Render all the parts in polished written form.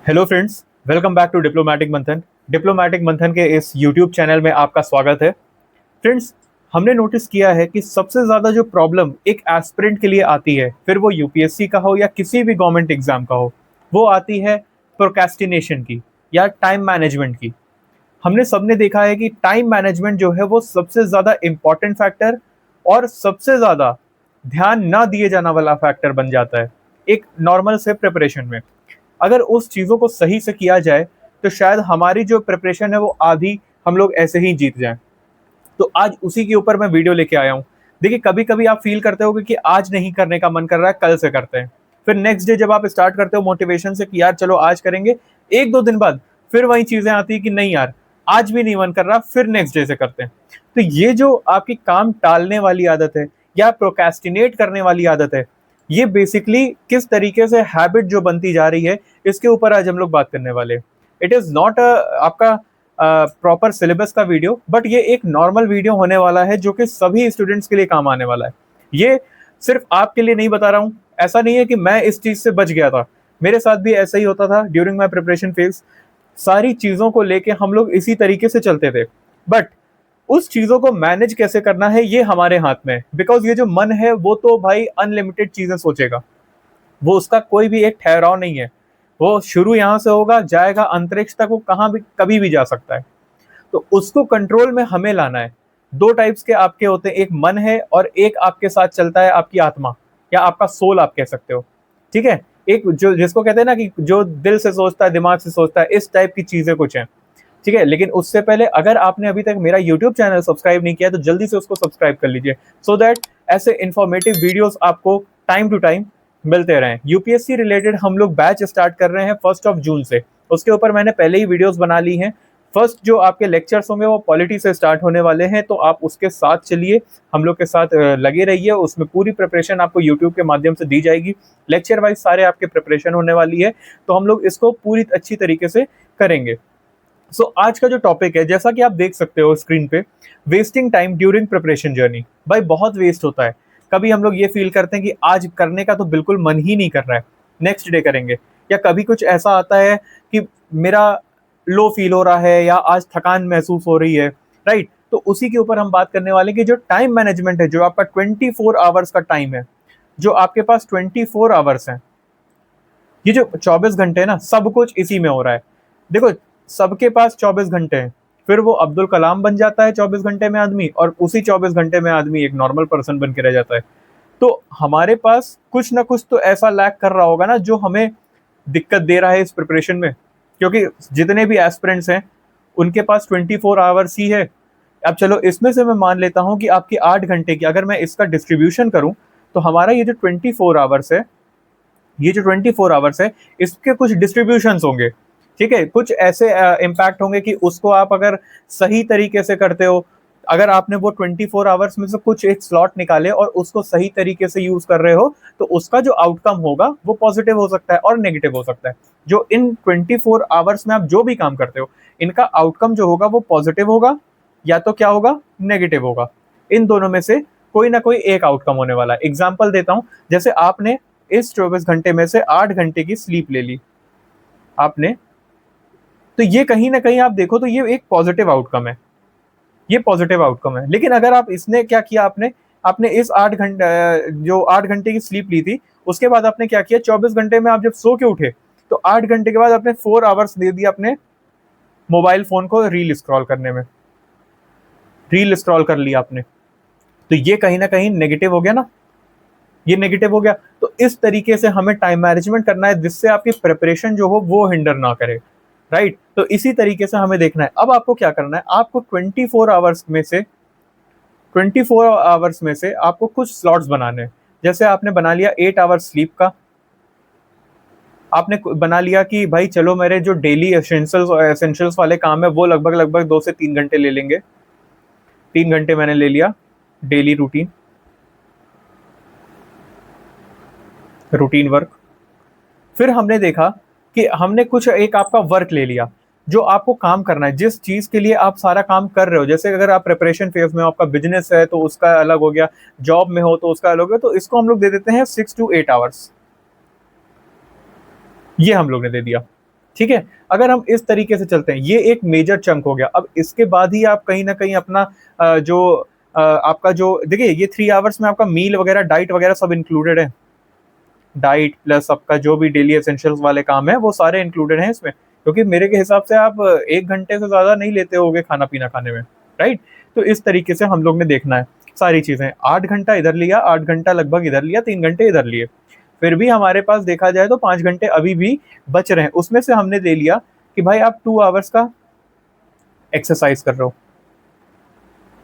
Hello friends, welcome back to diplomatic Manthan. Diplomatic Manthan के इस YouTube channel में आपका स्वागत है। फ्रेंड्स, हमने नोटिस किया है कि सबसे ज़्यादा जो प्रॉब्लम एक एस्पिरेंट के लिए आती है, फिर वो यूपीएससी का हो या किसी भी गवर्नमेंट एग्जाम का हो, वो आती है प्रोक्रेस्टिनेशन की या टाइम मैनेजमेंट की। हमने सबने देखा है कि टाइम मैनेजमेंट जो है वो सबसे ज़्यादा इम्पॉर्टेंट फैक्टर और सबसे ज़्यादा ध्यान ना दिए जाने वाला फैक्टर बन जाता है एक नॉर्मल से प्रिपरेशन में। अगर उस चीज़ों को सही से किया जाए तो शायद हमारी जो प्रिपरेशन है वो आधी हम लोग ऐसे ही जीत जाएं। तो आज उसी के ऊपर मैं वीडियो लेके आया हूँ। देखिए, कभी कभी आप फील करते होगे कि आज नहीं करने का मन कर रहा है, कल से करते हैं। फिर नेक्स्ट डे जब आप स्टार्ट करते हो मोटिवेशन से कि यार चलो आज करेंगे, एक दो दिन बाद फिर वही चीजें आती है कि नहीं यार आज भी नहीं मन कर रहा, फिर नेक्स्ट डे से करते हैं। तो ये जो आपकी काम टालने वाली आदत है या प्रोक्रेस्टिनेट करने वाली आदत है, ये बेसिकली किस तरीके से हैबिट जो बनती जा रही है, इसके ऊपर आज हम लोग बात करने वाले। इट इज नॉट आपका प्रॉपर सिलेबस का वीडियो, बट ये एक नॉर्मल वीडियो होने वाला है जो कि सभी स्टूडेंट्स के लिए काम आने वाला है। ये सिर्फ आपके लिए नहीं बता रहा हूँ। ऐसा नहीं है कि मैं इस चीज से बच गया था, मेरे साथ भी ऐसा ही होता था ड्यूरिंग माई प्रिपरेशन फेज। सारी चीजों को लेके हम लोग इसी तरीके से चलते थे, बट उस चीजों को मैनेज कैसे करना है ये हमारे हाथ में है। बिकॉज ये जो मन है वो तो भाई अनलिमिटेड चीजें सोचेगा, वो उसका कोई भी एक ठहराव नहीं है। वो शुरू यहाँ से होगा, जाएगा अंतरिक्ष तक, वो कहाँ भी कभी भी जा सकता है। तो उसको कंट्रोल में हमें लाना है। दो टाइप्स के आपके होते हैं, एक मन है और एक आपके साथ चलता है आपकी आत्मा या आपका सोल आप कह सकते हो। ठीक है, एक जो जिसको कहते हैं ना कि जो दिल से सोचता है दिमाग से सोचता है, इस टाइप की चीजें कुछ हैं। ठीक है, लेकिन उससे पहले अगर आपने अभी तक मेरा यूट्यूब चैनल सब्सक्राइब नहीं किया तो जल्दी से उसको सब्सक्राइब कर लीजिए, सो दैट ऐसे इंफॉर्मेटिव वीडियोस आपको टाइम टू टाइम मिलते रहें। यूपीएससी रिलेटेड हम लोग बैच स्टार्ट कर रहे हैं 1 जून से। उसके ऊपर मैंने पहले ही वीडियोस बना ली हैं। फर्स्ट जो आपके लेक्चर्स होंगे वो पॉलिटी से स्टार्ट होने वाले हैं, तो आप उसके साथ चलिए, हम लोग के साथ लगे रहिए। उसमें पूरी प्रिपरेशन आपको यूट्यूब के माध्यम से दी जाएगी। लेक्चर वाइज सारे आपके प्रिपरेशन होने वाली है, तो हम लोग इसको पूरी अच्छी तरीके से करेंगे। आज का जो टॉपिक है, जैसा कि आप देख सकते हो स्क्रीन पे, wasting time during preparation journey. भाई बहुत वेस्ट होता है। कभी हम लोग ये फील करते हैं कि आज करने का तो बिल्कुल मन ही नहीं कर रहा है, नेक्स्ट डे करेंगे। या कभी कुछ ऐसा आता है कि मेरा लो फील हो रहा है या आज थकान महसूस हो रही है, राइट। तो उसी के ऊपर हम बात करने वाले कि जो टाइम मैनेजमेंट है, जो आपका 24 आवर्स का टाइम है, जो आपके पास 24 आवर्स है, ये जो 24 घंटे है ना, सब कुछ इसी में हो रहा है। देखो, सबके पास 24 घंटे हैं, फिर वो अब्दुल कलाम बन जाता है 24 घंटे में आदमी, और उसी 24 घंटे में आदमी एक नॉर्मल पर्सन बन के रह जाता है। तो हमारे पास कुछ ना कुछ तो ऐसा लैक कर रहा होगा ना जो हमें दिक्कत दे रहा है इस प्रिपरेशन में। क्योंकि जितने भी एस्पिरेंट्स हैं उनके पास 24 आवर्स ही है। अब चलो इसमें से मैं मान लेता हूँ कि आपकी 8 घंटे की अगर मैं इसका डिस्ट्रीब्यूशन करूँ, तो हमारा ये जो 24 आवर्स है, ये जो 24 आवर्स है, इसके कुछ डिस्ट्रीब्यूशन होंगे। ठीक है, कुछ ऐसे इम्पैक्ट होंगे कि उसको आप अगर सही तरीके से करते हो, अगर आपने वो 24 आवर्स में से कुछ एक स्लॉट निकाले और उसको सही तरीके से यूज कर रहे हो, तो उसका जो आउटकम होगा वो पॉजिटिव हो सकता है और नेगेटिव हो सकता है। जो इन 24 आवर्स में आप जो भी काम करते हो, इनका आउटकम जो होगा वो पॉजिटिव होगा या तो क्या होगा, नेगेटिव होगा। इन दोनों में से कोई ना कोई एक आउटकम होने वाला है। एग्जाम्पल देता हूं, जैसे आपने इस 24 घंटे में से 8 घंटे की स्लीप ले ली आपने, तो ये कहीं ना कहीं आप देखो तो ये एक पॉजिटिव आउटकम है, ये पॉजिटिव आउटकम है। लेकिन अगर आप इसने क्या किया, आपने आपने इस 8 घंटे जो 8 घंटे की स्लीप ली थी, उसके बाद आपने क्या किया, 24 घंटे में आप जब सो के उठे, तो 8 घंटे के बाद आपने 4 आवर्स दे दिया अपने मोबाइल फोन को रील स्क्रॉल करने में, रील स्क्रॉल कर लिया आपने। तो ये कहीं ना कहीं नेगेटिव हो गया ना, ये नेगेटिव हो गया। तो इस तरीके से हमें टाइम मैनेजमेंट करना है जिससे आपकी प्रिपरेशन जो हो वो हिंडर ना करे, राइट। तो इसी तरीके से हमें देखना है। अब आपको क्या करना है, आपको 24 आवर्स में से आपको कुछ स्लॉट्स बनाने हैं। जैसे आपने बना लिया 8 आवर्स स्लीप का, आपने बना लिया कि भाई चलो मेरे जो डेली एसेंशियल्स वाले काम है वो लगभग लगभग 2 से 3 घंटे ले लेंगे। 3 घंटे मैंने ले लिया डेली रूटीन, रूटीन वर्क। फिर हमने देखा कि हमने कुछ एक आपका वर्क ले लिया जो आपको काम करना है, जिस चीज के लिए आप सारा काम कर रहे हो। जैसे अगर आप प्रिपरेशन फेज में हो, आपका बिजनेस है तो उसका अलग हो गया, जॉब में हो तो उसका अलग हो गया। तो इसको हम लोग दे देते हैं 6 to 8 आवर्स, ये हम लोग ने दे दिया। ठीक है। अगर हम इस तरीके से चलते हैं, ये एक मेजर चंक हो गया। अब इसके बाद ही आप कहीं ना कहीं अपना आपका जो देखिए, ये 3 आवर्स में आपका मील वगैरह, डाइट वगैरह सब इंक्लूडेड है। डाइट प्लस आपका जो भी डेली एसेंशियल्स वाले काम है वो सारे इंक्लूडेड हैं इसमें, क्योंकि मेरे के हिसाब से आप 1 घंटे से ज्यादा नहीं लेते होगे खाना पीना खाने में, राइट। तो इस तरीके से हम लोग ने देखना है सारी चीजें। 8 घंटा इधर लिया, 8 घंटा लगभग इधर लिया, 3 घंटे इधर लिए, फिर भी हमारे पास देखा जाए तो 5 घंटे अभी भी बच रहे हैं। उसमें से हमने ले लिया कि भाई आप 2 आवर्स का एक्सरसाइज कर रहे हो।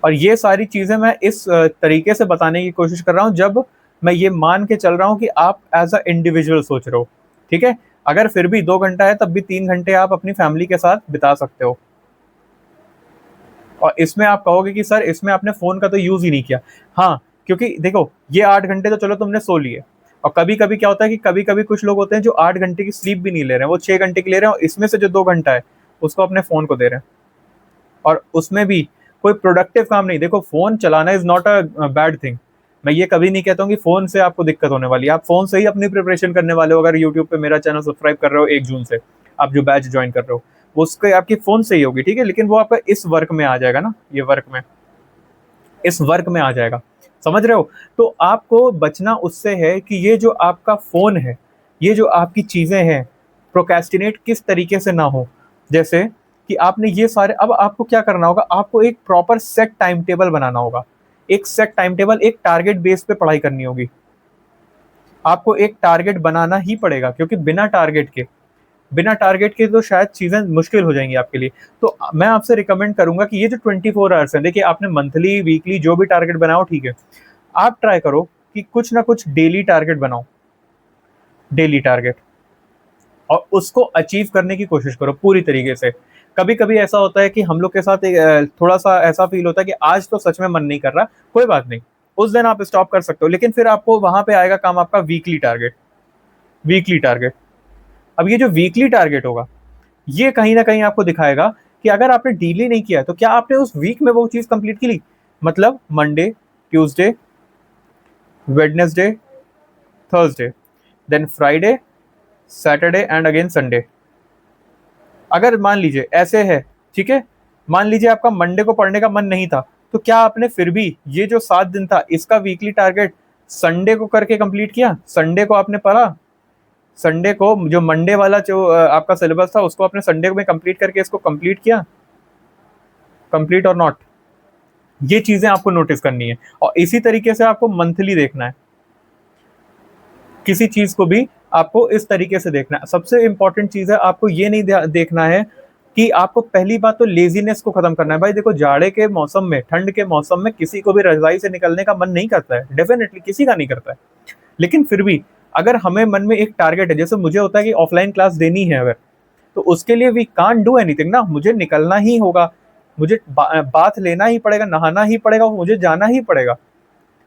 और ये सारी चीजें मैं इस तरीके से बताने की कोशिश कर रहा हूं जब मैं ये मान के चल रहा हूं कि आप एज अ इंडिविजुअल सोच रहे हो, ठीक है। अगर फिर भी 2 घंटा है तब भी 3 घंटे आप अपनी फैमिली के साथ बिता सकते हो। और इसमें आप कहोगे कि सर इसमें आपने फोन का तो यूज ही नहीं किया। हाँ, क्योंकि देखो ये 8 घंटे तो चलो तुमने सो लिए, और कभी कभी क्या होता है कि कभी कभी कुछ लोग होते हैं जो 8 घंटे की स्लीप भी नहीं ले रहे हैं, वो 6 घंटे की ले रहे हैं, और इसमें से जो 2 घंटा है उसको अपने फोन को दे रहे हैं, और उसमें भी कोई प्रोडक्टिव काम नहीं। देखो फोन चलाना is not a bad thing. मैं ये कभी नहीं कहता हूँ कि फोन से आपको दिक्कत होने वाली है। आप फोन से ही अपनी प्रिपरेशन करने वाले हो। अगर यूट्यूब पे मेरा चैनल सब्सक्राइब कर रहे हो 1 जून से, आप जो बैच ज्वाइन कर रहे हो वो उसके आपकी फोन से ही होगी, ठीक है। लेकिन वो आपका इस वर्क में आ जाएगा ना, ये वर्क में, इस वर्क में आ जाएगा, समझ रहे हो। तो आपको बचना उससे है कि ये जो आपका फोन है, ये जो आपकी चीजें हैं, प्रोकेस्टिनेट किस तरीके से ना हो। जैसे कि आपने ये सारे, अब आपको क्या करना होगा, आपको एक प्रॉपर सेट टाइम टेबल बनाना होगा। एक सेट टाइम टेबल, एक टारगेट बेस पे पढ़ाई करनी होगी। आपको एक टारगेट बनाना ही पड़ेगा, क्योंकि बिना टारगेट के तो शायद चीजें मुश्किल हो जाएंगी आपके लिए। तो मैं आपसे रिकमेंड करूंगा कि ये जो 24 आवर्स है, देखिए आपने मंथली वीकली जो भी टारगेट बनाओ, ठीक है, आप ट्राई करो कि कुछ ना कुछ डेली टारगेट बनाओ, डेली टारगेट, और उसको अचीव करने की कोशिश करो पूरी तरीके से। कभी कभी ऐसा होता है कि हम लोग के साथ थोड़ा सा ऐसा फील होता है कि आज तो सच में मन नहीं कर रहा, कोई बात नहीं, उस दिन आप स्टॉप कर सकते हो, लेकिन फिर आपको वहां पे आएगा काम आपका वीकली टारगेट। वीकली टारगेट, अब ये जो वीकली टारगेट होगा, ये कहीं ना कहीं आपको दिखाएगा कि अगर आपने डीले नहीं किया तो क्या आपने उस वीक में वो चीज कंप्लीट की ली। मतलब Monday, Tuesday, Wednesday, Thursday, then Friday, Saturday and again Sunday. अगर मान लीजिए ऐसे है, ठीक है, मान लीजिए आपका मंडे को पढ़ने का मन नहीं था, तो क्या आपने फिर भी ये जो 7 दिन था इसका वीकली टारगेट संडे को करके कंप्लीट किया। संडे को आपने पढ़ा, संडे को जो मंडे वाला जो आपका सिलेबस था उसको आपने संडे में कंप्लीट करके इसको कंप्लीट किया, कंप्लीट और नॉट। ये चीजें आपको नोटिस करनी है, और इसी तरीके से आपको मंथली देखना है। किसी चीज को भी आपको इस तरीके से देखना है। सबसे इंपॉर्टेंट चीज है, आपको ये नहीं देखना है कि आपको, पहली बात तो लेजीनेस को खत्म करना है। भाई देखो, जाड़े के मौसम में, ठंड के मौसम में किसी को भी रजाई से निकलने का मन नहीं करता है, डेफिनेटली किसी का नहीं करता है। लेकिन फिर भी अगर हमें मन में एक टारगेट है, जैसे मुझे होता है कि ऑफलाइन क्लास देनी है अगर, तो उसके लिए वी कांट डू एनीथिंग ना, मुझे निकलना ही होगा, मुझे बाथ लेना ही पड़ेगा, नहाना ही पड़ेगा, मुझे जाना ही पड़ेगा,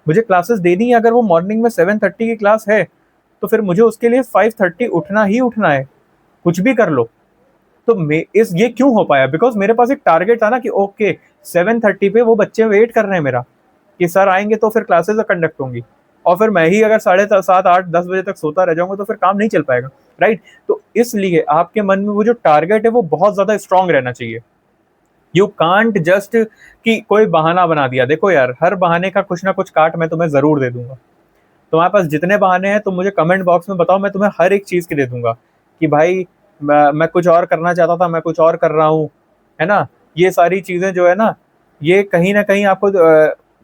मुझे क्लासेस देनी है। अगर वो मॉर्निंग में 7:30 की क्लास है तो फिर मुझे उसके लिए 5:30 उठना ही उठना है, कुछ भी कर लो। तो ये क्यों हो पाया, बिकॉज मेरे पास एक टारगेट था ना कि ओके 7:30 पे वो बच्चे वेट कर रहे हैं मेरा कि सर आएंगे तो फिर क्लासेस कंडक्ट होंगी, और फिर मैं ही अगर 7:30 8 10 बजे तक सोता रह जाऊंगा तो फिर काम नहीं चल पाएगा, राइट। तो इसलिए आपके मन में वो जो टारगेट है वो बहुत ज्यादा स्ट्रांग रहना चाहिए। यू कांट जस्ट कि कोई बहाना बना दिया। देखो यार, हर बहाने का कुछ ना कुछ काट मैं तुम्हें जरूर दे दूंगा। तुम्हारे पास जितने बहाने हैं तुम मुझे कमेंट बॉक्स में बताओ, मैं तुम्हें हर एक चीज की दे दूंगा कि भाई मैं कुछ और करना चाहता था, मैं कुछ और कर रहा हूँ, है ना। ये सारी चीजें जो है ना, ये कहीं ना कहीं आपको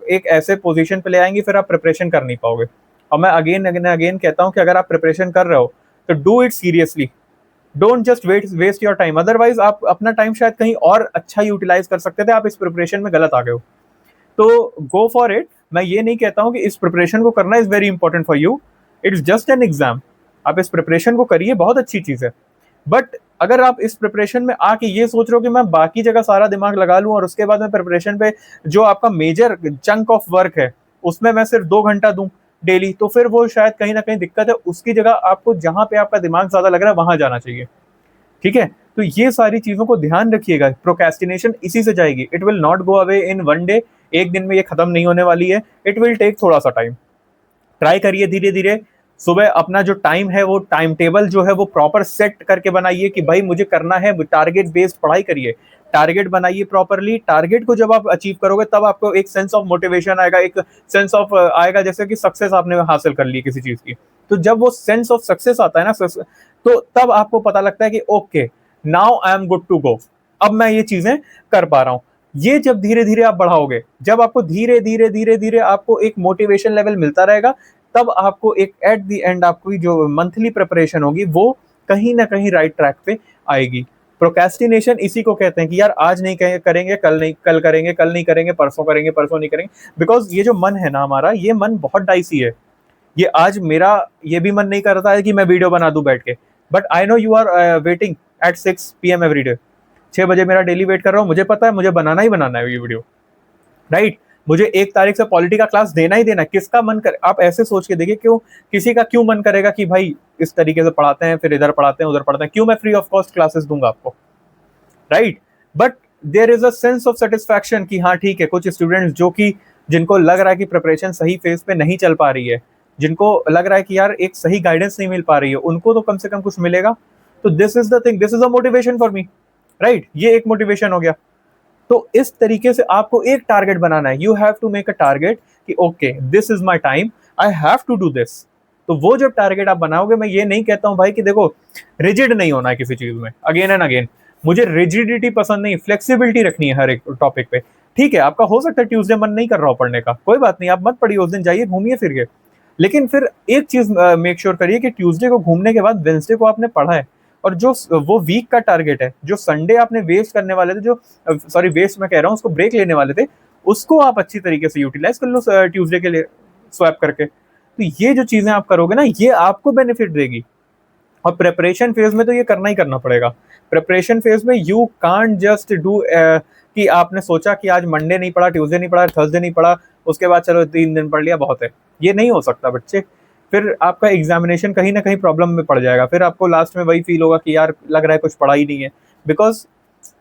एक ऐसे पोजीशन पे ले आएंगी, फिर आप प्रिपरेशन कर नहीं पाओगे। और मैं अगेन अगेन अगेन कहता हूँ कि अगर आप प्रिपरेशन कर रहे हो तो do it seriously, don't just waste your time. Otherwise आप अपना टाइम शायद कहीं और अच्छा यूटिलाइज कर सकते थे, आप इस प्रिपरेशन में गलत आ गए हो। तो गो फॉर इट। मैं ये नहीं कहता हूँ कि इस प्रिपरेशन को करना is very important for you, it's just an exam. आप इस प्रिपरेशन को करिए, बहुत अच्छी चीज है। बट अगर आप इस प्रिपरेशन में आके ये सोच रहे हो कि मैं बाकी जगह सारा दिमाग लगा लूं और उसके बाद में प्रिपरेशन पे जो आपका मेजर चंक ऑफ वर्क है उसमें मैं सिर्फ 2 घंटा दूं डेली, तो फिर वो शायद कहीं ना कहीं दिक्कत है। उसकी जगह आपको जहां पे आपका दिमाग ज्यादा लग रहा है वहां जाना चाहिए, ठीक है। तो ये सारी चीजों को ध्यान रखिएगा, प्रोक्रेस्टिनेशन इसी से जाएगी। It will not go away in one day, एक दिन में ये खत्म नहीं होने वाली है, इट विल टेक थोड़ा सा टाइम। ट्राई करिए धीरे धीरे, सुबह अपना जो टाइम है वो टाइम टेबल जो है वो प्रॉपर सेट करके बनाइए कि भाई मुझे करना है, टारगेट बेस्ड पढ़ाई करिए, टारगेट बनाइए प्रॉपरली। टारगेट को जब आप अचीव करोगे तब आपको एक सेंस ऑफ मोटिवेशन आएगा, एक सेंस ऑफ आएगा जैसे कि सक्सेस आपने हासिल कर ली किसी चीज की। तो जब वो सेंस ऑफ सक्सेस आता है ना, तो तब आपको पता लगता है कि okay, now I am good to go, अब मैं ये चीजें कर पा रहा हूँ। ये जब धीरे धीरे आप बढ़ाओगे, जब आपको धीरे धीरे धीरे धीरे आपको एक मोटिवेशन लेवल मिलता रहेगा, तब आपको एक एट द एंड आपकी जो मंथली प्रिपरेशन होगी वो कहीं ना कहीं राइट ट्रैक पे आएगी। प्रोक्रेस्टिनेशन इसी को कहते हैं कि यार आज नहीं करेंगे, कल नहीं, कल करेंगे, कल नहीं करेंगे, परसों करेंगे, परसों नहीं करेंगे। बिकॉज ये जो मन है ना हमारा, ये मन बहुत डाइसी है। ये आज मेरा ये भी मन नहीं करता है कि मैं वीडियो बना दूं बैठ के, but I know you are waiting at 6 PM every day. 6 बजे मेरा डेली वेट कर रहा हूँ, मुझे पता है मुझे बनाना ही बनाना है ये वीडियो, राइट। मुझे 1 तारीख से पॉलिटी का क्लास देना ही देना है। किसका मन कर, आप ऐसे सोच के देखिए, क्यों किसी का क्यों मन करेगा कि भाई इस तरीके से पढ़ाते हैं, फिर इधर पढ़ाते हैं, उधर पढ़ाते हैं, क्यों मैं फ्री ऑफ कॉस्ट क्लासेस दूंगा आपको, right. But there is a sense of satisfaction कि हाँ ठीक है, कुछ स्टूडेंट्स जो कि जिनको लग रहा है कि प्रिपरेशन सही फेज पे नहीं चल पा रही है, जिनको लग रहा है कि यार एक सही गाइडेंस नहीं मिल पा रही है, उनको तो कम से कम कुछ मिलेगा। तो this is the thing, this is a motivation for me, right. ये एक मोटिवेशन हो गया। तो इस तरीके से आपको एक टारगेट बनाना है। You have to make a target कि okay this is my time, I have to do this. तो वो जब टारगेट आप बनाओगे, मैं ये नहीं कहता हूं भाई कि देखो रिजिड नहीं होना है किसी चीज में, अगेन एंड अगेन मुझे रिजिडिटी पसंद नहीं, फ्लेक्सिबिलिटी रखनी है हर एक टॉपिक पे। ठीक है, आपका हो सकता है ट्यूसडे मन नहीं कर रहा हो पढ़ने का, कोई बात नहीं, आप मत पढ़िए उस दिन, जाइए घूमिए फिरिए। लेकिन फिर एक चीज मेक श्योर करिए कि ट्यूसडे को घूमने के बाद वेंसडे को आपने पढ़ा है। और जो वो वीक का टारगेट है, जो संडे आपने वेस्ट करने वाले थे, जो सॉरी वेस्ट मैं कह रहा हूँ, उसको ब्रेक लेने वाले थे, उसको आप अच्छी तरीके से यूटिलाइज कर लो ट्यूसडे के लिए स्वैप करके। तो ये जो चीजें आप करोगे ना, ये आपको बेनिफिट देगी। और प्रेपरेशन फेज में तो ये करना ही करना पड़ेगा। प्रेपरेशन फेज में यू कांट जस्ट डू कि आपने सोचा कि आज मंडे नहीं पढ़ा, ट्यूसडे नहीं पढ़ा, थर्सडे नहीं पढ़ा, उसके बाद चलो 3 दिन पढ़ लिया बहुत है। ये नहीं हो सकता बच्चे। फिर आपका एग्जामिनेशन कहीं ना कहीं प्रॉब्लम में पड़ जाएगा, फिर आपको लास्ट में वही फील होगा कि यार लग रहा है कुछ पढ़ा ही नहीं है। बिकॉज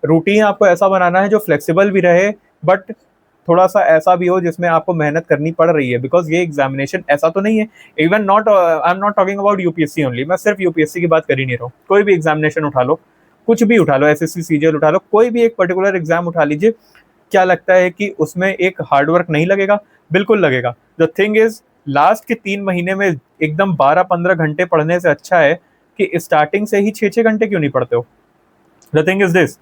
रूटीन आपको ऐसा बनाना है जो फ्लेक्सिबल भी रहे, बट थोड़ा सा ऐसा भी हो जिसमें आपको मेहनत करनी पड़ रही है। बिकॉज ये एग्जामिनेशन ऐसा तो नहीं है, even not I am not talking about UPSC only, मैं सिर्फ यूपीएससी की बात कर ही नहीं रहा हूँ। कोई भी एग्जामिनेशन उठा लो, कुछ भी उठा लो, एसएससी सीजीएल उठा लो, कोई भी एक पर्टिकुलर एग्जाम उठा लीजिए। क्या लगता है कि उसमें एक हार्डवर्क नहीं लगेगा? बिल्कुल लगेगा। द थिंग इज, लास्ट के 3 महीने में एकदम 12-15 घंटे पढ़ने से अच्छा है कि स्टार्टिंग से ही 6-6 घंटे क्यों नहीं पढ़ते हो। द थिंग इज दिस,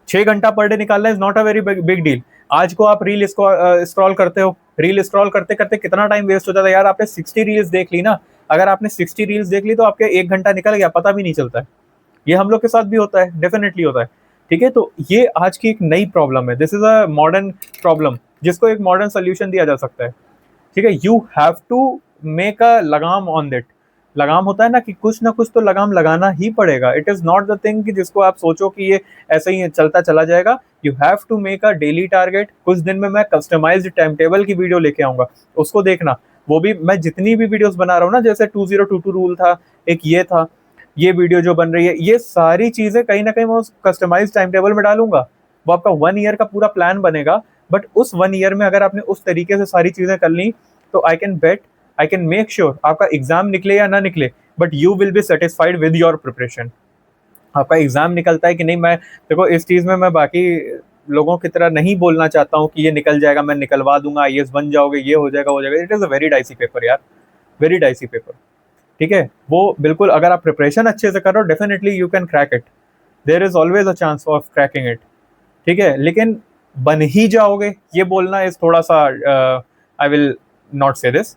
6 घंटा पर डे निकालना is not a very big deal. आज को आप रील स्क्रॉल करते हो, रील स्क्रॉल करते करते कितना टाइम वेस्ट हो जाता है यार। आपने 60 रील्स देख ली ना, अगर आपने 60 रील्स देख ली तो आपके 1 घंटा निकल गया, पता भी नहीं चलता है। ये हम लोग के साथ भी होता है, डेफिनेटली होता है। ठीक है, तो ये आज की एक नई प्रॉब्लम है, this is a modern problem जिसको एक मॉडर्न सोल्यूशन दिया जा सकता है। ठीक है, you have to make a लगाम ऑन दैट। लगाम होता है ना कि कुछ ना कुछ तो लगाम लगाना ही पड़ेगा। It is not the thing कि जिसको आप सोचो कि ये ऐसे ही चलता चला जाएगा। You have to make a daily target. कुछ दिन में मैं कस्टमाइज्ड टाइम टेबल की वीडियो लेके आऊंगा, उसको देखना। वो भी मैं जितनी भी वीडियोस बना रहा हूँ ना, जैसे 2022 रूल था, एक ये था, ये वीडियो जो बन रही है, ये सारी चीजें कहीं ना कहीं मैं उस कस्टमाइज टाइम टेबल में डालूंगा। वो आपका 1 ईयर का पूरा प्लान बनेगा। बट उस 1 ईयर में अगर आपने उस तरीके से सारी चीजें कर ली, तो I can bet, I can make sure, आपका एग्जाम निकले या ना निकले, but you will be satisfied with your preparation. आपका एग्जाम निकलता है कि नहीं, मैं देखो इस चीज में मैं बाकी लोगों की तरह नहीं बोलना चाहता हूँ कि ये निकल जाएगा, मैं निकलवा दूंगा, आईएएस बन जाओगे, ये हो जाएगा, हो जाएगा। It is a very dicey paper यार, वेरी डाइसी पेपर। ठीक है, वो बिल्कुल अगर आप प्रिपरेशन अच्छे से करो, definitely you can crack it. There is always a chance of cracking it. ठीक है, लेकिन बन ही जाओगे ये बोलना इज थोड़ा सा, आई विल नॉट से this,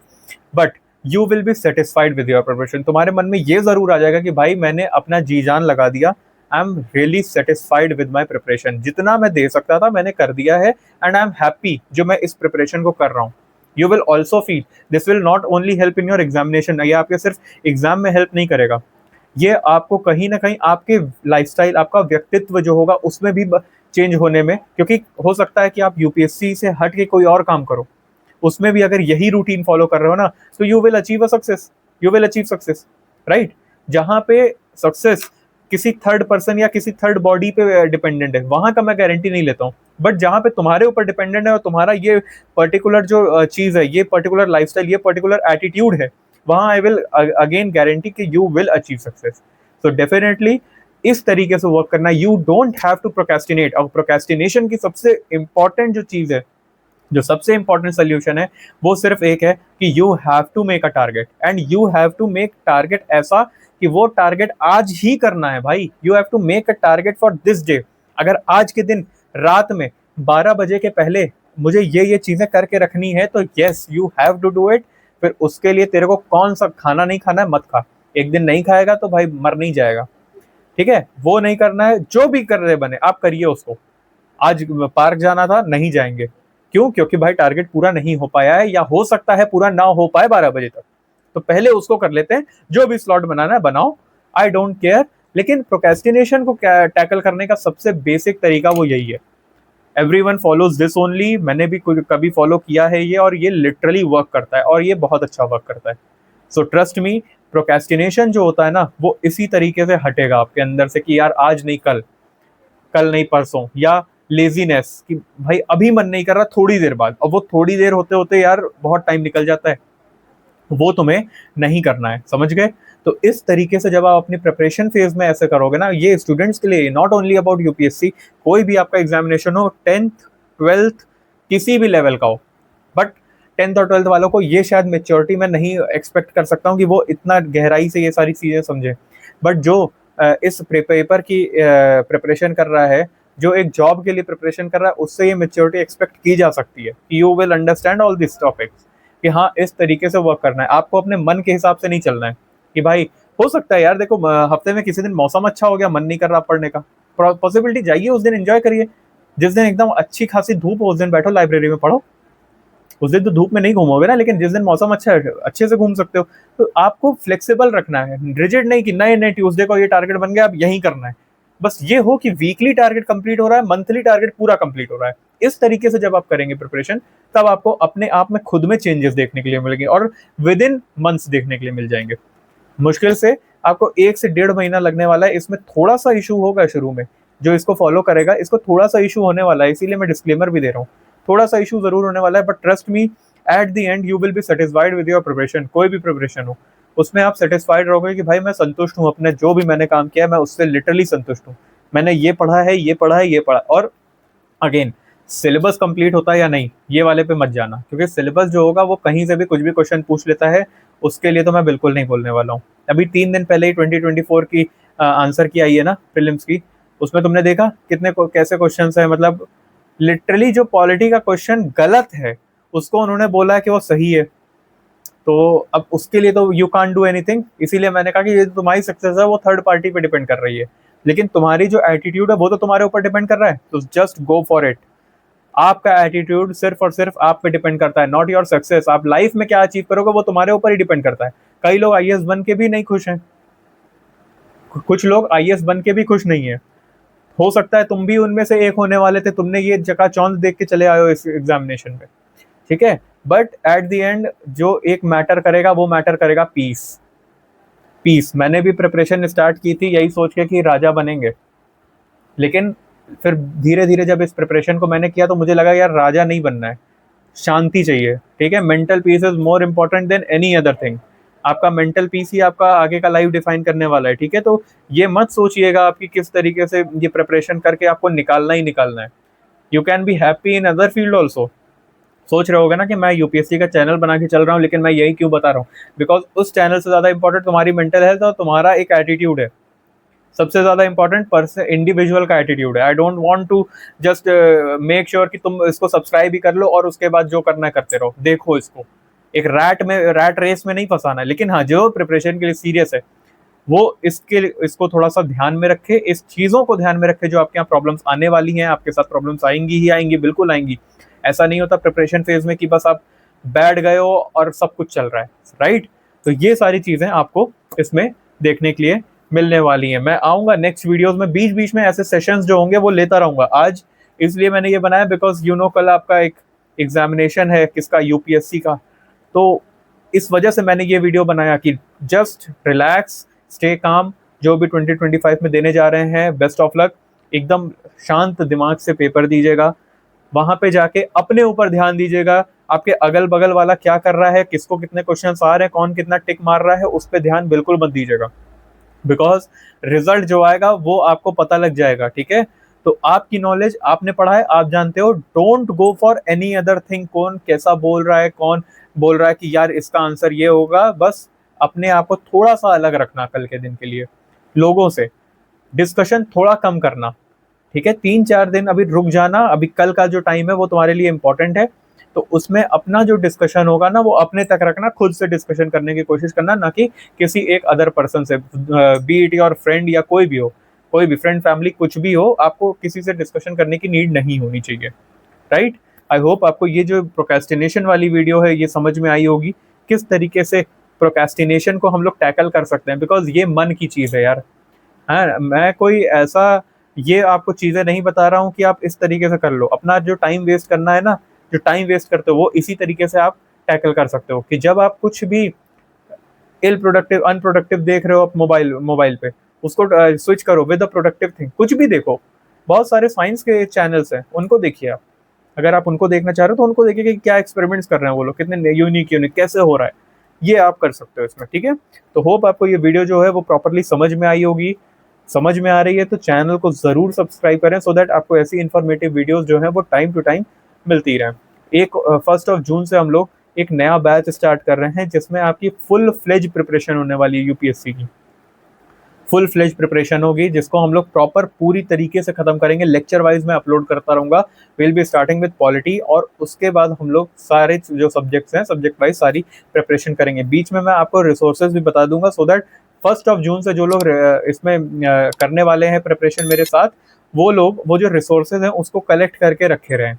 but you will be satisfied with your preparation. तुम्हारे मन में ये जरूर आ जाएगा कि भाई मैंने अपना जी जान लगा दिया, I am really satisfied with my preparation, जितना मैं दे सकता था मैंने कर दिया है, एंड आई एम हैप्पी जो मैं इस प्रिपरेशन को कर रहा हूँ। You will also feel this will not only help in your examination, ये आपके सिर्फ एग्जाम में हेल्प नहीं करेगा, ये आपको कहीं ना कहीं आपके लाइफस्टाइल, आपका व्यक्तित्व जो होगा उसमें भी चेंज होने में, क्योंकि हो सकता है कि आप यूपीएससी से हट के कोई और काम करो, उसमें भी अगर यही रूटीन फॉलो कर रहे हो ना, तो you will achieve a success, you will achieve success, right. जहां पे सक्सेस किसी थर्ड पर्सन या किसी थर्ड बॉडी पे डिपेंडेंट है, वहां का मैं गारंटी नहीं लेता हूँ। बट जहां पे तुम्हारे ऊपर डिपेंडेंट है और तुम्हारा ये पर्टिकुलर जो चीज है, ये पर्टिकुलर लाइफस्टाइल, ये पर्टिकुलर एटीट्यूड है, वहाँ आई विल अगेन गारंटी कि you will achieve success. So definitely इस तरीके से वर्क करना, you don't have to procrastinate. और प्रोक्रेस्टिनेशन की सबसे इंपॉर्टेंट जो चीज़ है, जो सबसे इंपॉर्टेंट सोल्यूशन है, वो सिर्फ एक है कि you have to make a target, and you have to make target ऐसा कि वो टारगेट आज ही करना है भाई। You have to make a target for this day. अगर आज के दिन रात में 12 बजे के पहले मुझे ये चीजें करके रखनी है, तो yes you have to do it. फिर उसके लिए तेरे को कौन सा खाना नहीं खाना है, मत खा। एक दिन नहीं खाएगा तो भाई मर नहीं जाएगा, ठीक है। वो नहीं करना है, जो भी कर रहे बने आप करिए उसको। आज पार्क जाना था, नहीं जाएंगे, क्यों? क्योंकि भाई टारगेट पूरा नहीं हो पाया है, या हो सकता है पूरा ना हो पाए 12 बजे तक, तो पहले उसको कर लेते हैं। जो भी स्लॉट बनाना है बनाओ, आई डोंट केयर। लेकिन प्रोक्रेस्टिनेशन को टैकल करने का सबसे बेसिक तरीका वो यही है। Everyone follows this only. मैंने भी कभी फॉलो किया है ये, और ये लिटरली वर्क करता है, और ये बहुत अच्छा वर्क करता है। सो ट्रस्ट मी, प्रोक्रेस्टिनेशन जो होता है ना, वो इसी तरीके से हटेगा आपके अंदर से कि यार आज नहीं कल, कल नहीं परसों, या लेजीनेस कि भाई अभी मन नहीं कर रहा, थोड़ी देर बाद। और वो थोड़ी देर होते होते यार बहुत टाइम निकल जाता है, वो तुम्हें नहीं करना है, समझ गए? तो इस तरीके से जब आप अपनी प्रिपरेशन फेज में ऐसे करोगे ना, ये स्टूडेंट्स के लिए नॉट ओनली अबाउट यूपीएससी, कोई भी आपका एग्जामिनेशन हो, 10th 12th किसी भी लेवल का हो, बट 10th और 12th वालों को ये शायद मेच्योरिटी में नहीं एक्सपेक्ट कर सकता हूँ कि वो इतना गहराई से ये सारी चीजें समझे। बट जो इस पेपर की प्रिपरेशन कर रहा है, जो एक जॉब के लिए प्रिपरेशन कर रहा है, उससे ये मेच्योरिटी एक्सपेक्ट की जा सकती है। You will understand all this topics कि हाँ इस तरीके से वर्क करना है आपको, अपने मन के हिसाब से नहीं चलना है कि भाई हो सकता है यार देखो हफ्ते में किसी दिन मौसम अच्छा हो गया, मन नहीं कर रहा पढ़ने का, पॉसिबिलिटी, जाइए उस दिन एंजॉय करिए। जिस दिन एकदम अच्छी खासी धूप हो उस दिन बैठो लाइब्रेरी में पढ़ो। उस दिन तो धूप में नहीं घूमोगे ना, लेकिन जिस दिन मौसम अच्छा है अच्छे से घूम सकते हो। तो आपको फ्लेक्सिबल रखना है, रिजिड नहीं कि नए नए ट्यूसडे को ये टारगेट बन गया अब यही करना है। बस ये हो कि वीकली टारगेट कंप्लीट हो रहा है, मंथली टारगेट पूरा कंप्लीट हो रहा है। इस तरीके से जब आप करेंगे प्रिपरेशन, तब आपको अपने आप में खुद में चेंजेस देखने के लिए मिलेंगे, और विद इन मंथ्स देखने के लिए मिल जाएंगे। मुश्किल से आपको 1 से 1.5 महीना लगने वाला है। इसमें थोड़ा सा इशू होगा शुरू में, जो इसको फॉलो करेगा इसको थोड़ा सा इशू होने वाला है, इसीलिए मैं डिस्क्लेमर भी दे रहा हूँ। थोड़ा सा इशू जरूर होने वाला है, but trust me, at the end you will be satisfied with your preparation. कोई भी प्रिपरेशन हो उसमें आप सेटिस्फाइड रहोगे कि भाई मैं संतुष्ट हूँ अपने, जो भी मैंने काम किया है मैं उससे लिटरली संतुष्ट हूँ। मैंने ये पढ़ा है, ये पढ़ा है, ये पढ़ा। और अगेन, सिलेबस कंप्लीट होता है या नहीं, ये वाले पे मत जाना, क्योंकि सिलेबस जो होगा वो कहीं से भी कुछ भी क्वेश्चन पूछ लेता है। उसके लिए तो मैं बिल्कुल नहीं बोलने वाला हूँ। अभी 3 दिन पहले ही 2024 की आंसर की आई है ना प्रीलिम्स की, उसमें तुमने देखा कितने कैसे क्वेश्चन है। मतलब लिटरली जो पॉलिटी का क्वेश्चन गलत है उसको उन्होंने बोला है कि वो सही है। तो अब उसके लिए तो यू कांट डू एनीथिंग। इसीलिए मैंने कहा कि ये तुम्हारी सक्सेस है वो थर्ड पार्टी पे डिपेंड कर रही है, लेकिन तुम्हारी जो एटीट्यूड है वो तो तुम्हारे ऊपर डिपेंड कर रहा है। तो जस्ट गो फॉर इट। आपका एटीट्यूड सिर्फ और सिर्फ आप पे डिपेंड करता है, नॉट योर सक्सेस। आप लाइफ में क्या अचीव करोगे वो तुम्हारे ऊपर ही डिपेंड करता है। कई लोग आईएएस बन के भी नहीं खुश हैं, कुछ लोग आईएएस बन के भी खुश नहीं है। हो सकता है तुम भी उनमें से एक होने वाले थे, तुमने ये चकाचौंध देख के चले आए हो इस एग्जामिनेशन में, ठीक है। बट एट द एंड जो एक मैटर करेगा वो मैटर करेगा पीस। पीस। मैंने भी प्रिपरेशन स्टार्ट की थी यही सोच के कि राजा बनेंगे, लेकिन फिर धीरे धीरे जब इस प्रिपरेशन को मैंने किया तो मुझे लगा यार राजा नहीं बनना है, शांति चाहिए, ठीक है। Mental peace is more important than any other thing. आपका मेंटल पीस ही आपका आगे का लाइफ डिफाइन करने वाला है, ठीक है। तो ये मत सोचिएगा आपकी किस तरीके से ये प्रिपरेशन करके आपको निकालना ही निकालना है। You can be happy in other field also. सोच रहे होगे ना कि मैं यूपीएससी का चैनल बना के चल रहा हूँ, लेकिन मैं यही क्यों बता रहा हूँ? बिकॉज उस चैनल से ज्यादा इंपॉर्टेंट तुम्हारी मेंटल हेल्थ और तुम्हारा एक एटीट्यूड है। सबसे ज्यादा इंपॉर्टेंट पर्सन इंडिविजुअल का एटीट्यूड है। I don't want to just make sure कि तुम इसको सब्सक्राइब ही कर लो और उसके बाद जो करना है करते रहो। देखो, इसको एक रैट रेस में नहीं फंसाना है। लेकिन हाँ, जो प्रिपरेशन के लिए सीरियस है वो इसको थोड़ा सा ध्यान में रखे, इस चीजों को ध्यान में रखे। जो आपके यहाँ प्रॉब्लम्स आने वाली हैं, आपके साथ प्रॉब्लम्स आएंगी ही आएंगी, बिल्कुल आएंगी। ऐसा नहीं होता प्रिपरेशन फेज में कि बस आप बैठ गए हो और सब कुछ चल रहा है, राइट। तो ये सारी चीजें आपको इसमें देखने के लिए मिलने वाली हैं। मैं आऊंगा नेक्स्ट वीडियोस में, बीच बीच में ऐसे सेशंस जो होंगे वो लेता रहूंगा। आज इसलिए मैंने ये बनाया बिकॉज कल आपका एक एग्जामिनेशन है, किसका, यूपीएससी का। तो इस वजह से मैंने ये वीडियो बनाया कि जस्ट रिलैक्स, स्टे काम। जो भी 2025 में देने जा रहे हैं, बेस्ट ऑफ लक। एकदम शांत दिमाग से पेपर दीजिएगा, वहां पे जाके अपने ऊपर ध्यान दीजिएगा। आपके अगल बगल वाला क्या कर रहा है, किसको कितने क्वेश्चन आ रहे हैं, कौन कितना टिक मार रहा है, उस पर ध्यान बिल्कुल मत दीजिएगा। बिकॉज रिजल्ट जो आएगा वो आपको पता लग जाएगा, ठीक है। तो आपकी नॉलेज, आपने पढ़ा है, आप जानते हो, don't go for any other thing, कौन कैसा बोल रहा है, कौन बोल रहा है कि यार इसका आंसर ये होगा। बस अपने आप को थोड़ा सा अलग रखना कल के दिन के लिए, लोगों से डिस्कशन थोड़ा कम करना, ठीक है। 3-4 दिन अभी रुक जाना, अभी कल का जो टाइम है वो तुम्हारे लिए इंपॉर्टेंट है। तो उसमें अपना जो डिस्कशन होगा ना वो अपने तक रखना, खुद से डिस्कशन करने की कोशिश करना, ना कि किसी एक अदर पर्सन से, बी इट योर फ्रेंड या कोई भी हो, कोई भी फ्रेंड फैमिली कुछ भी हो, आपको किसी से डिस्कशन करने की नीड नहीं होनी चाहिए, राइट। आई होप आपको ये जो प्रोक्रेस्टिनेशन वाली वीडियो है ये समझ में आई होगी, किस तरीके से प्रोक्रेस्टिनेशन को हम लोग टैकल कर सकते हैं, बिकॉज ये मन की चीज़ है यार। हाँ, मैं कोई ऐसा ये आपको चीज़ें नहीं बता रहा हूँ कि आप इस तरीके से कर लो। अपना जो टाइम वेस्ट करना है ना, जो टाइम वेस्ट करते हो वो इसी तरीके से आप टैकल कर सकते हो, कि जब आप कुछ भी इल प्रोडक्टिव अनप्रोडक्टिव देख रहे हो आप मोबाइल मोबाइल पे, उसको स्विच करो विद अ प्रोडक्टिव थिंग। कुछ भी देखो, बहुत सारे साइंस के चैनल्स हैं, उनको देखिए आप। अगर आप उनको देखना चाह रहे हो तो उनको देखिए कि क्या एक्सपेरिमेंट्स कर रहे हैं वो लोग, कितने यूनिक यूनिक कैसे हो रहा है, ये आप कर सकते हो इसमें, ठीक है। तो होप आपको ये वीडियो जो है वो प्रॉपरली समझ में आई होगी। समझ में आ रही है तो चैनल को ज़रूर सब्सक्राइब करें, सो दैट आपको ऐसी इन्फॉर्मेटिव वीडियोस जो है वो टाइम टू टाइम मिलती रहे। 1 जून से हम लोग एक नया बैच स्टार्ट कर रहे हैं, जिसमें आपकी फुल फ्लेज प्रिपरेशन होने वाली है, यूपीएससी की फुल फ्लेज प्रिपरेशन होगी, जिसको हम लोग प्रॉपर पूरी तरीके से खत्म करेंगे। लेक्चर वाइज मैं अपलोड करता रहूंगा। Will be starting with polity, और उसके बाद हम लोग सारे जो सब्जेक्ट्स हैं सब्जेक्ट वाइज सारी प्रिपरेशन करेंगे। बीच में मैं आपको रिसोर्सेज भी बता दूंगा, सो दैट 1 जून से जो लोग इसमें करने वाले हैं प्रिपरेशन मेरे साथ, वो लोग वो जो रिसोर्सेज हैं उसको कलेक्ट करके रखे रहें।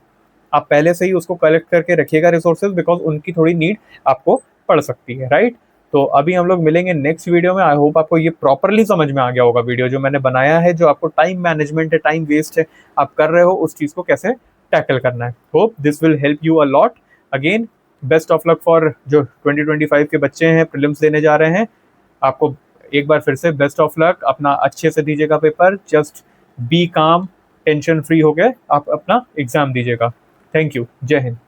आप पहले से ही उसको कलेक्ट करके रखिएगा रिसोर्सेज, बिकॉज उनकी थोड़ी नीड आपको पड़ सकती है, राइट। तो अभी हम लोग मिलेंगे नेक्स्ट वीडियो में। आई होप आपको ये प्रॉपरली समझ में आ गया होगा वीडियो जो मैंने बनाया है, जो आपको टाइम मैनेजमेंट है, टाइम वेस्ट है, आप कर रहे हो, उस चीज़ को कैसे टैकल करना है। Hope this will help you a lot. Again best of luck for जो 2025 के बच्चे हैं, प्रीलिम्स देने जा रहे हैं। आपको एक बार फिर से बेस्ट ऑफ लक, अपना अच्छे से दीजिएगा पेपर, जस्ट बी काम, टेंशन फ्री हो गए आप अपना एग्जाम दीजिएगा। थैंक यू, जय हिंद।